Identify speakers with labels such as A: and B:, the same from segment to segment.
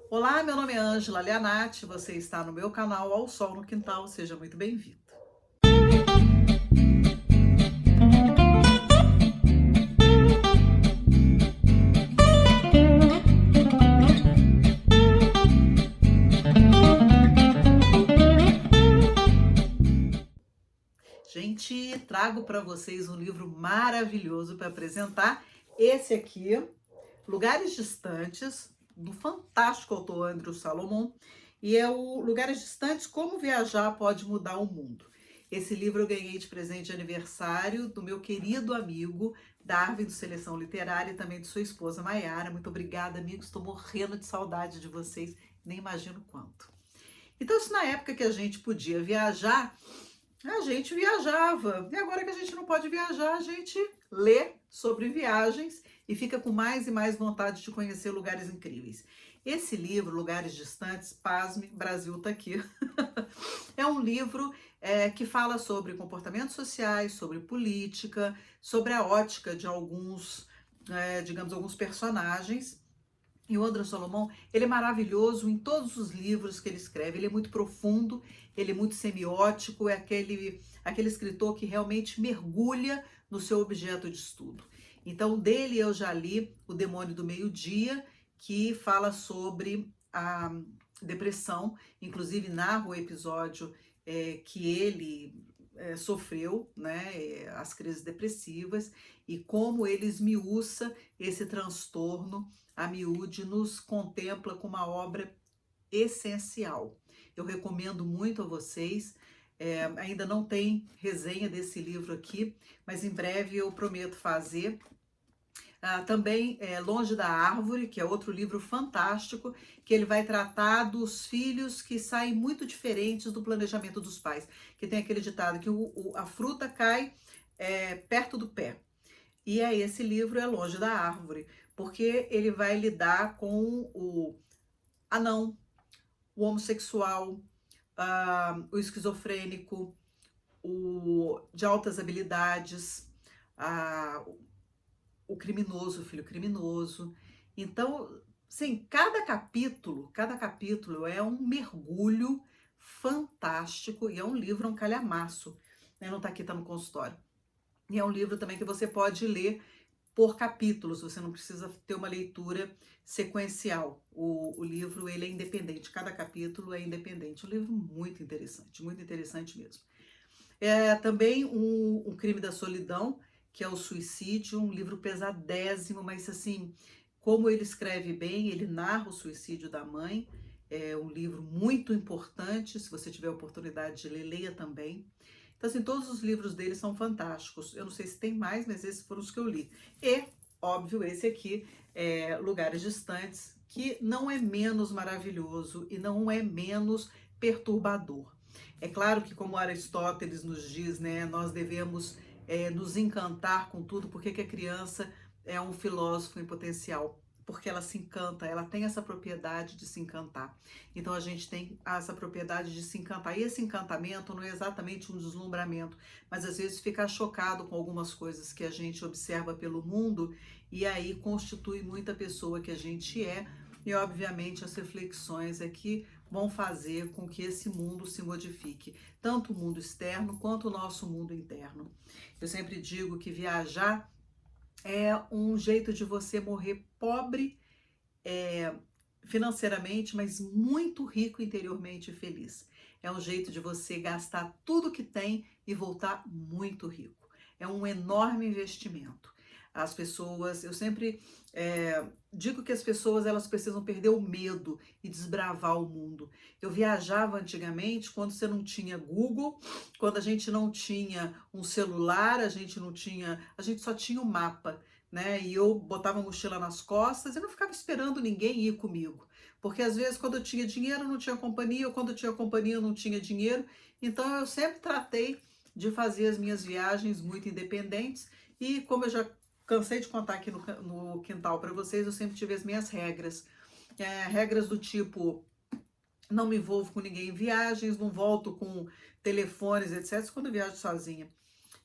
A: Olá, meu nome é Ângela Leanati, você está no meu canal Ao Sol no Quintal, seja muito bem-vindo. Gente, trago para vocês um livro maravilhoso para apresentar. Esse aqui, Lugares Distantes, do fantástico autor Andrew Salomon, e é o Lugares Distantes, Como Viajar Pode Mudar o Mundo. Esse livro eu ganhei de presente de aniversário do meu querido amigo Darwin, do Seleção Literária, e também de sua esposa Maiara. Muito obrigada, amigos, estou morrendo de saudade de vocês, nem imagino quanto. Então, se na época que a gente podia viajar, a gente viajava. E agora que a gente não pode viajar, a gente lê sobre viagens e fica com mais e mais vontade de conhecer lugares incríveis. Esse livro, Lugares Distantes, pasme, Brasil tá aqui. É um livro que fala sobre comportamentos sociais, sobre política, sobre a ótica de alguns, digamos, alguns personagens. E o André Solomon, ele é maravilhoso em todos os livros que ele escreve. Ele é muito profundo, ele é muito semiótico, é aquele escritor que realmente mergulha no seu objeto de estudo. Então, dele eu já li O Demônio do Meio-Dia, que fala sobre a depressão, inclusive narra o episódio que ele sofreu, né, as crises depressivas, e como ele esmiuça esse transtorno a miúde, nos contempla com uma obra essencial. Eu recomendo muito a vocês. Ainda não tem resenha desse livro aqui, mas em breve eu prometo fazer. Também Longe da Árvore, que é outro livro fantástico, que ele vai tratar dos filhos que saem muito diferentes do planejamento dos pais. Que tem aquele ditado que a fruta cai perto do pé. E aí esse livro é Longe da Árvore, porque ele vai lidar com o anão, o homossexual, o esquizofrênico, o de altas habilidades, ah, o criminoso, o filho criminoso. Então, sim, cada capítulo é um mergulho fantástico e é um livro, um calhamaço. Né? Não está aqui, está no consultório. E é um livro também que você pode ler por capítulos, você não precisa ter uma leitura sequencial. O livro ele é independente, cada capítulo é independente. Um livro muito interessante mesmo. Também um Crime da Solidão, que é o Suicídio, um livro pesadésimo, mas assim, como ele escreve bem, ele narra o suicídio da mãe, é um livro muito importante, se você tiver a oportunidade de ler, leia também. Então, assim, todos os livros dele são fantásticos. Eu não sei se tem mais, mas esses foram os que eu li. E, óbvio, esse aqui, Lugares Distantes, que não é menos maravilhoso e não é menos perturbador. É claro que, como Aristóteles nos diz, né, nós devemos nos encantar com tudo, porque que a criança é um filósofo em potencial. Porque ela se encanta, ela tem essa propriedade de se encantar. Então a gente tem essa propriedade de se encantar. E esse encantamento não é exatamente um deslumbramento, mas às vezes ficar chocado com algumas coisas que a gente observa pelo mundo e aí constitui muita pessoa que a gente é. E obviamente as reflexões aqui vão fazer com que esse mundo se modifique, tanto o mundo externo quanto o nosso mundo interno. Eu sempre digo que viajar é um jeito de você morrer pobre financeiramente, mas muito rico interiormente e feliz. É um jeito de você gastar tudo que tem e voltar muito rico. É um enorme investimento. As pessoas, eu sempre digo que as pessoas elas precisam perder o medo e desbravar o mundo. Eu viajava antigamente quando você não tinha Google, quando a gente não tinha um celular, a gente só tinha o mapa, né? E eu botava a mochila nas costas e não ficava esperando ninguém ir comigo. Porque às vezes quando eu tinha dinheiro não tinha companhia, ou quando eu tinha companhia não tinha dinheiro. Então eu sempre tratei de fazer as minhas viagens muito independentes e como eu já cansei de contar aqui no quintal para vocês, eu sempre tive as minhas regras. Regras do tipo, não me envolvo com ninguém em viagens, não volto com telefones, etc. Quando eu viajo sozinha.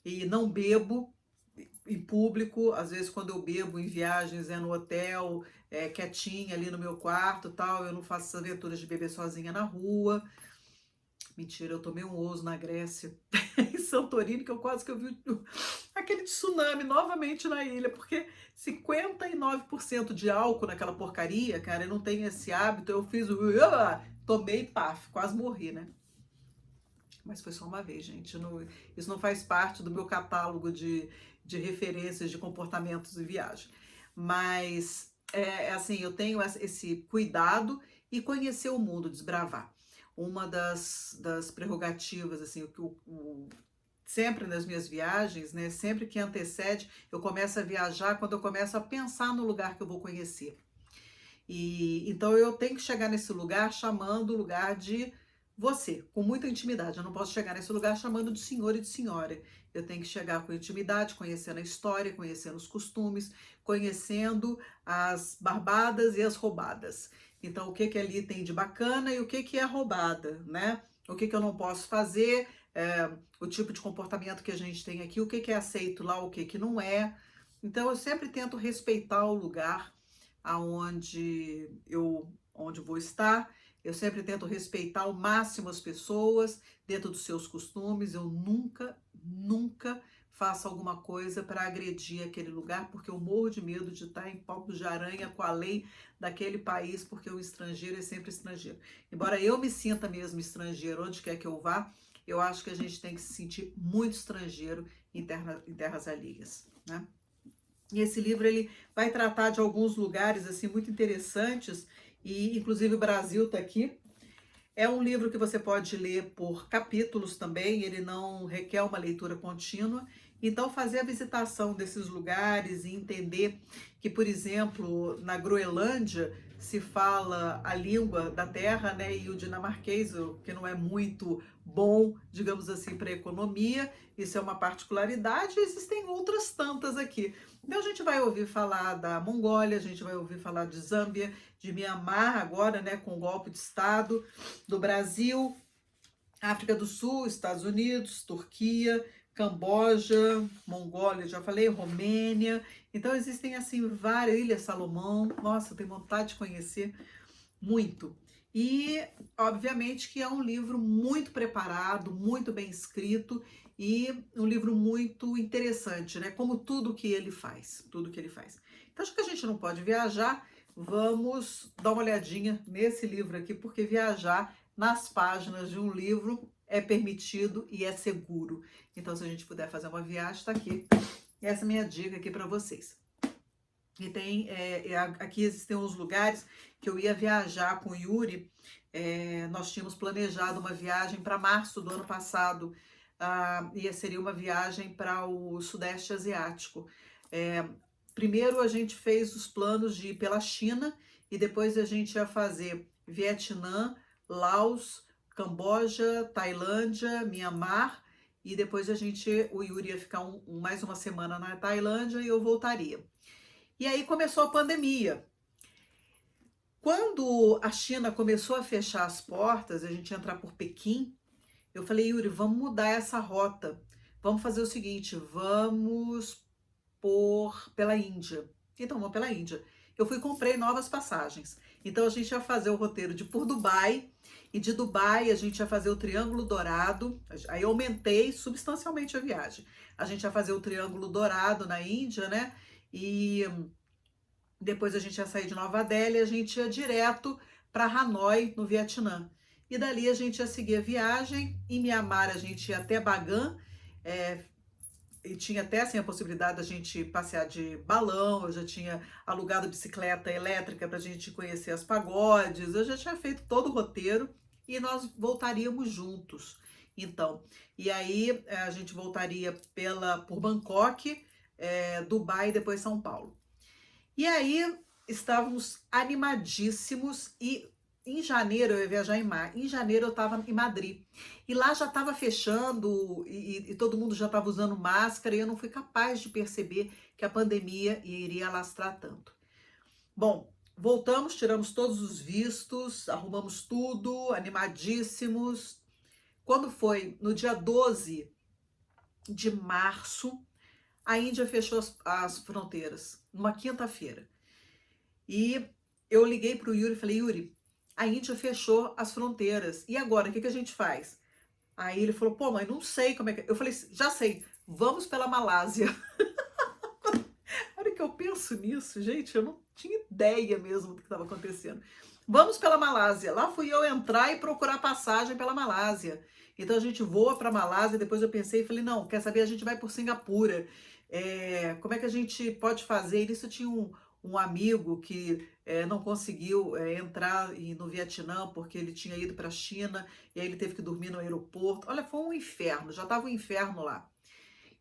A: E não bebo, em público, às vezes quando eu bebo em viagens é no hotel, quietinha ali no meu quarto, tal, eu não faço essas aventuras de beber sozinha na rua. Mentira, eu tomei um ouso na Grécia, em Santorini, que eu quase que eu vi aquele tsunami novamente na ilha, porque 59% de álcool naquela porcaria, cara, eu não tenho esse hábito, eu fiz o... tomei, paf, quase morri, né? Mas foi só uma vez, gente. Isso não faz parte do meu catálogo de referências de comportamentos e viagem. Mas, assim, eu tenho esse cuidado e conhecer o mundo, desbravar. Uma das prerrogativas, assim, sempre nas minhas viagens, né? Sempre que antecede, eu começo a viajar quando eu começo a pensar no lugar que eu vou conhecer. E então eu tenho que chegar nesse lugar chamando o lugar de você, com muita intimidade. Eu não posso chegar nesse lugar chamando de senhor e de senhora. Eu tenho que chegar com intimidade, conhecendo a história, conhecendo os costumes, conhecendo as barbadas e as roubadas. Então, o que que ali tem de bacana e o que que é roubada, né? O que que eu não posso fazer, o tipo de comportamento que a gente tem aqui, o que que é aceito lá, o que que não é. Então, eu sempre tento respeitar o lugar onde vou estar. Eu sempre tento respeitar ao máximo as pessoas dentro dos seus costumes. Eu nunca faço alguma coisa para agredir aquele lugar, porque eu morro de medo de estar em papo de aranha com a lei daquele país, porque o estrangeiro é sempre estrangeiro. Embora eu me sinta mesmo estrangeiro onde quer que eu vá, eu acho que a gente tem que se sentir muito estrangeiro em terras alheias, né? E esse livro ele vai tratar de alguns lugares assim muito interessantes e inclusive o Brasil está aqui. É um livro que você pode ler por capítulos também, ele não requer uma leitura contínua. Então, fazer a visitação desses lugares e entender que, por exemplo, na Groenlândia se fala a língua da terra, né, e o dinamarquês, que não é muito bom, digamos assim, para a economia, isso é uma particularidade, e existem outras tantas aqui. Então, a gente vai ouvir falar da Mongólia, a gente vai ouvir falar de Zâmbia, de Mianmar, agora, né, com o golpe de Estado, do Brasil, África do Sul, Estados Unidos, Turquia, Camboja, Mongólia, já falei, Romênia. Então existem assim várias, Ilha Salomão. Nossa, eu tenho vontade de conhecer muito. E obviamente que é um livro muito preparado, muito bem escrito e um livro muito interessante, né? Como tudo que ele faz, tudo que ele faz. Então acho que a gente não pode viajar, vamos dar uma olhadinha nesse livro aqui, porque viajar nas páginas de um livro é permitido e é seguro. Então, se a gente puder fazer uma viagem, está aqui. Essa é a minha dica aqui para vocês. E tem, aqui existem uns lugares que eu ia viajar com o Yuri. Nós tínhamos planejado uma viagem para março do ano passado. Seria uma viagem para o Sudeste Asiático. Primeiro a gente fez os planos de ir pela China e depois a gente ia fazer Vietnã, Laos, Camboja, Tailândia, Mianmar e depois o Yuri ia ficar mais uma semana na Tailândia e eu voltaria. E aí começou a pandemia. Quando a China começou a fechar as portas, a gente ia entrar por Pequim, eu falei, Yuri, vamos mudar essa rota. Vamos fazer o seguinte, vamos pela Índia. Então, vamos pela Índia. Eu fui e comprei novas passagens. Então, a gente ia fazer o roteiro de por Dubai, e de Dubai a gente ia fazer o Triângulo Dourado. Aí eu aumentei substancialmente a viagem. A gente ia fazer o Triângulo Dourado na Índia, né? E depois a gente ia sair de Nova Delhi e a gente ia direto para Hanoi, no Vietnã. E dali a gente ia seguir a viagem. Em Mianmar a gente ia até Bagan, e tinha até assim a possibilidade da gente passear de balão, eu já tinha alugado bicicleta elétrica para a gente conhecer as pagodes, eu já tinha feito todo o roteiro e nós voltaríamos juntos. Então, e aí a gente voltaria por Bangkok, Dubai e depois São Paulo. E aí estávamos animadíssimos e em janeiro eu ia viajar em janeiro eu estava em Madrid. E lá já estava fechando e todo mundo já estava usando máscara e eu não fui capaz de perceber que a pandemia iria alastrar tanto. Bom, voltamos, tiramos todos os vistos, arrumamos tudo, animadíssimos. Quando foi no dia 12 de março, A Índia fechou as fronteiras numa quinta-feira. E eu liguei para o Yuri e falei, Yuri, a Índia fechou as fronteiras. E agora, o que a gente faz? Aí ele falou, pô, mãe, não sei como é que... Eu falei, já sei, vamos pela Malásia. A hora que eu penso nisso, gente, eu não tinha ideia mesmo do que estava acontecendo. Vamos pela Malásia. Lá fui eu entrar e procurar passagem pela Malásia. Então a gente voa para a Malásia. Depois eu pensei e falei: não, quer saber? A gente vai por Singapura. Como é que a gente pode fazer? E nisso tinha um amigo que não conseguiu entrar no Vietnã porque ele tinha ido para a China e aí ele teve que dormir no aeroporto. Olha, foi um inferno, já estava um inferno lá.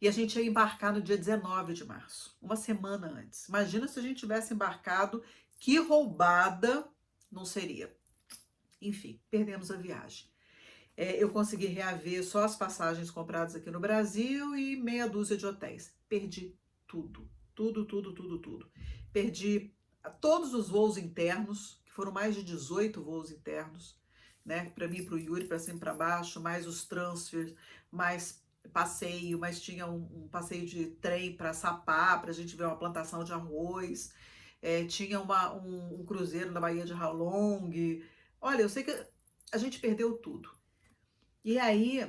A: E a gente ia embarcar no dia 19 de março, uma semana antes. Imagina se a gente tivesse embarcado, que roubada não seria. Enfim, perdemos a viagem. Eu consegui reaver só as passagens compradas aqui no Brasil e meia dúzia de hotéis. Perdi tudo, tudo, tudo, tudo, tudo. Perdi todos os voos internos, que foram mais de 18 voos internos, né? Para mim, para o Yuri, para cima e para baixo, mais os transfers, mais passeio, mas tinha um passeio de trem para Sapá, para a gente ver uma plantação de arroz. Tinha um cruzeiro na Baía de Halong. Olha, eu sei que a gente perdeu tudo. E aí,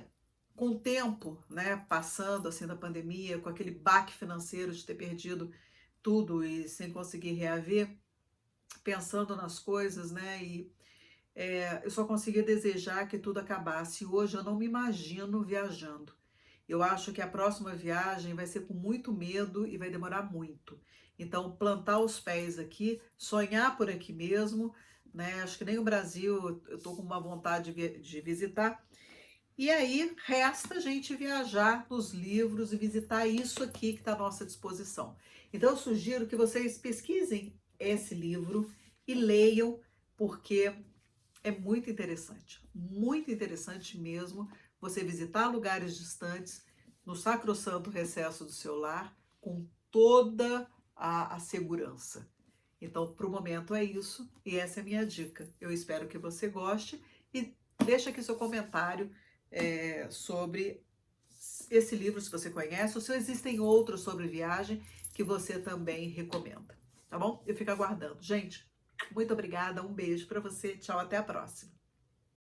A: com o tempo, né, passando assim da pandemia, com aquele baque financeiro de ter perdido tudo e sem conseguir reaver, pensando nas coisas, né, eu só conseguia desejar que tudo acabasse. E hoje eu não me imagino viajando. Eu acho que a próxima viagem vai ser com muito medo e vai demorar muito. Então, plantar os pés aqui, sonhar por aqui mesmo, né? Acho que nem o Brasil eu tô com uma vontade de visitar. E aí, resta a gente viajar nos livros e visitar isso aqui que está à nossa disposição. Então, eu sugiro que vocês pesquisem esse livro e leiam, porque é muito interessante mesmo você visitar lugares distantes no sacrossanto recesso do seu lar com toda a segurança. Então, para o momento é isso e essa é a minha dica. Eu espero que você goste e deixa aqui seu comentário sobre esse livro, se você conhece, ou se existem outros sobre viagem que você também recomenda. Tá bom? Eu fico aguardando. Gente, muito obrigada, um beijo para você, tchau, até a próxima.